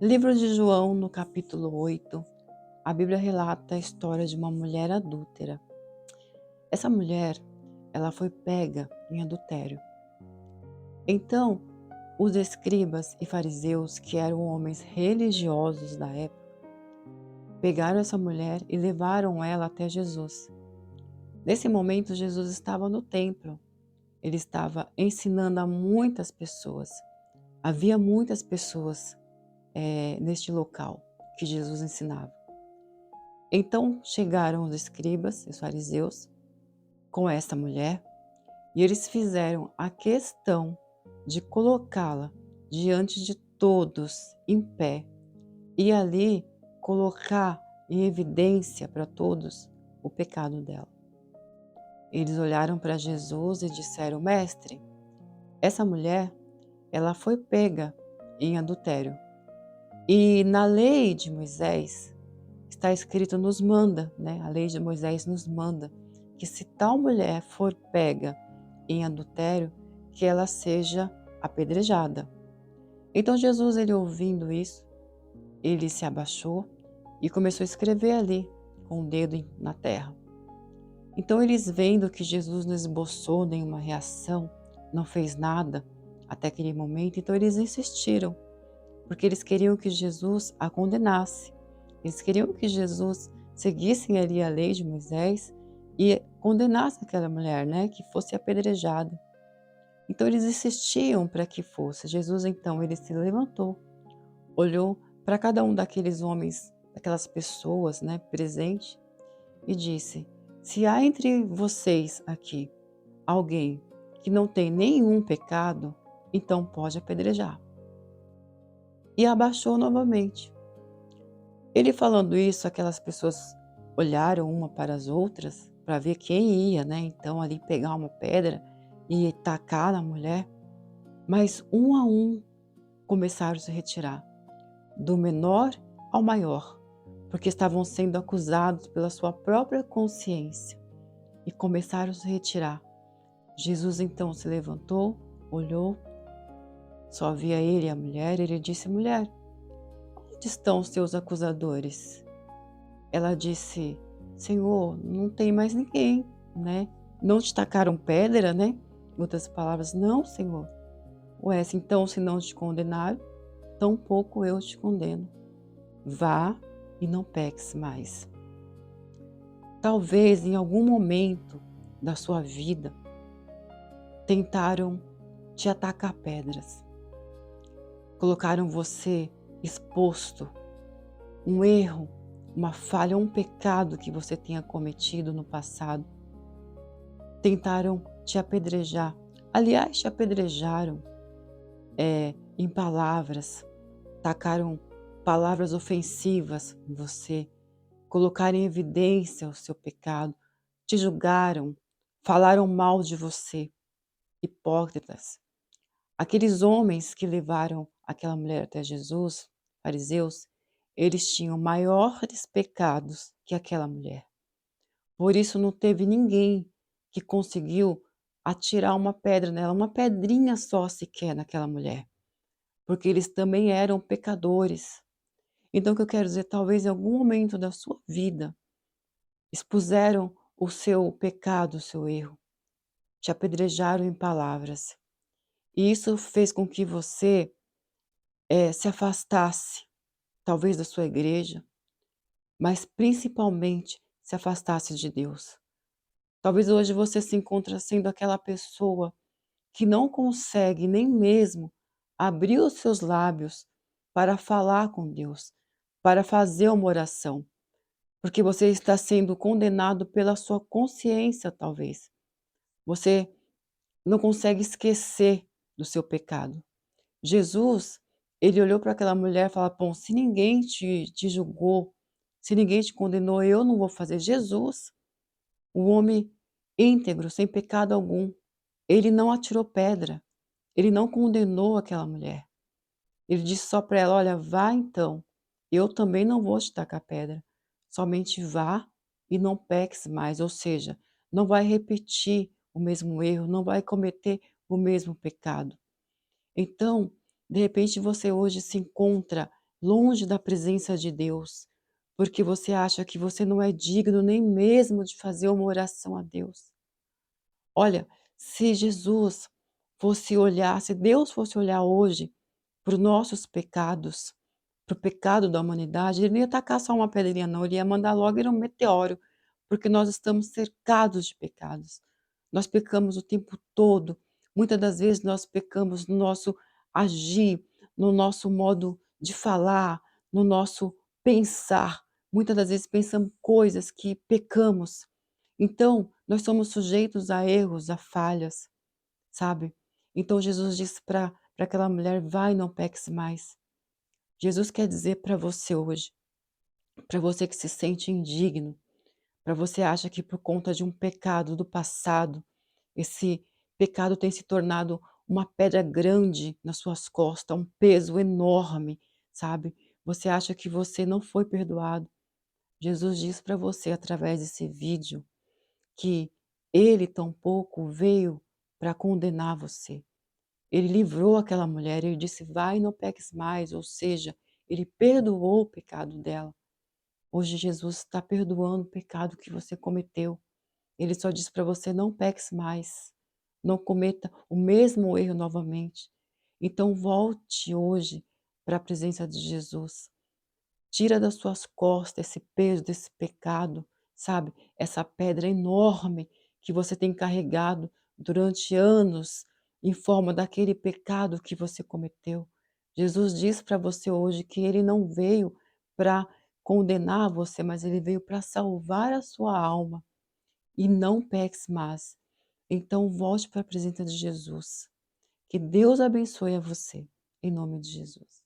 Livro de João, no capítulo 8, a Bíblia relata a história de uma mulher adúltera. Essa mulher, ela foi pega em adultério. Então, os escribas e fariseus, que eram homens religiosos da época, pegaram essa mulher e levaram ela até Jesus. Nesse momento, Jesus estava no templo. Ele estava ensinando a muitas pessoas. Havia muitas pessoas neste local que Jesus ensinava. Então chegaram os escribas e os fariseus com essa mulher e eles fizeram a questão de colocá-la diante de todos em pé e ali colocar em evidência para todos o pecado dela. Eles olharam para Jesus e disseram: Mestre, essa mulher, ela foi pega em adultério. E na lei de Moisés está escrito, nos manda, né? A lei de Moisés nos manda que se tal mulher for pega em adultério, que ela seja apedrejada. Então Jesus, ele ouvindo isso, ele se abaixou e começou a escrever ali com o dedo na terra. Então eles, vendo que Jesus não esboçou nenhuma reação, não fez nada até aquele momento, então eles insistiram, porque eles queriam que Jesus a condenasse. Eles queriam que Jesus seguisse ali a lei de Moisés e condenasse aquela mulher, né, que fosse apedrejada. Então eles insistiam para que fosse. Jesus, então, ele se levantou, olhou para cada um daqueles homens, daquelas pessoas, né, presentes, e disse: se há entre vocês aqui alguém que não tem nenhum pecado, então pode apedrejar. E abaixou novamente. Ele falando isso, aquelas pessoas olharam uma para as outras para ver quem ia, né? Então ali pegar uma pedra e tacar na mulher, mas um a um começaram a se retirar, do menor ao maior, porque estavam sendo acusados pela sua própria consciência e começaram a se retirar. Jesus então se levantou, olhou, só via ele e a mulher, ele disse: mulher, onde estão os teus acusadores? Ela disse: Senhor, não tem mais ninguém, né? Não te tacaram pedra, né? Em outras palavras, não, Senhor. Ué, então se não te condenaram, tampouco eu te condeno. Vá e não peques mais. Talvez em algum momento da sua vida tentaram te atacar pedras. Colocaram você exposto, um erro, uma falha, um pecado que você tenha cometido no passado. Tentaram te apedrejar. Aliás, te apedrejaram em palavras, tacaram palavras ofensivas em você, colocaram em evidência o seu pecado, te julgaram, falaram mal de você. Hipócritas. Aqueles homens que levaram aquela mulher até Jesus, fariseus, eles tinham maiores pecados que aquela mulher. Por isso não teve ninguém que conseguiu atirar uma pedra nela, uma pedrinha só sequer naquela mulher, porque eles também eram pecadores. Então o que eu quero dizer, talvez em algum momento da sua vida expuseram o seu pecado, o seu erro, te apedrejaram em palavras. E isso fez com que você se afastasse, talvez da sua igreja, mas principalmente se afastasse de Deus. Talvez hoje você se encontre sendo aquela pessoa que não consegue nem mesmo abrir os seus lábios para falar com Deus, para fazer uma oração, porque você está sendo condenado pela sua consciência, talvez. Você não consegue esquecer do seu pecado. Jesus, ele olhou para aquela mulher e falou: bom, se ninguém te julgou, se ninguém te condenou, eu não vou fazer. Jesus, o homem íntegro, sem pecado algum, ele não atirou pedra, ele não condenou aquela mulher. Ele disse só para ela: olha, vá então, eu também não vou te tacar pedra, somente vá e não peques mais, ou seja, não vai repetir o mesmo erro, não vai cometer o mesmo pecado. Então, de repente você hoje se encontra longe da presença de Deus, porque você acha que você não é digno nem mesmo de fazer uma oração a Deus. Olha, se Jesus fosse olhar, se Deus fosse olhar hoje para os nossos pecados, para o pecado da humanidade, ele não ia tacar só uma pedrinha não, ele ia mandar logo ir um meteoro, porque nós estamos cercados de pecados. Nós pecamos o tempo todo. Muitas das vezes nós pecamos no nosso agir, no nosso modo de falar, no nosso pensar. Muitas das vezes pensamos coisas que pecamos. Então, nós somos sujeitos a erros, a falhas, sabe? Então Jesus disse para aquela mulher: vai, não peques mais. Jesus quer dizer para você hoje, para você que se sente indigno, para você acha que por conta de um pecado do passado, esse pecado tem se tornado uma pedra grande nas suas costas, um peso enorme, sabe? Você acha que você não foi perdoado. Jesus diz para você através desse vídeo que ele tampouco veio para condenar você. Ele livrou aquela mulher, ele disse: vai, não peques mais, ou seja, ele perdoou o pecado dela. Hoje Jesus está perdoando o pecado que você cometeu. Ele só diz para você: não peques mais, não cometa o mesmo erro novamente. Então volte hoje para a presença de Jesus. Tira das suas costas esse peso desse pecado, sabe? Essa pedra enorme que você tem carregado durante anos em forma daquele pecado que você cometeu. Jesus diz para você hoje que ele não veio para condenar você, mas ele veio para salvar a sua alma. E não peques mais. Então volte para a presença de Jesus. Que Deus abençoe a você, em nome de Jesus.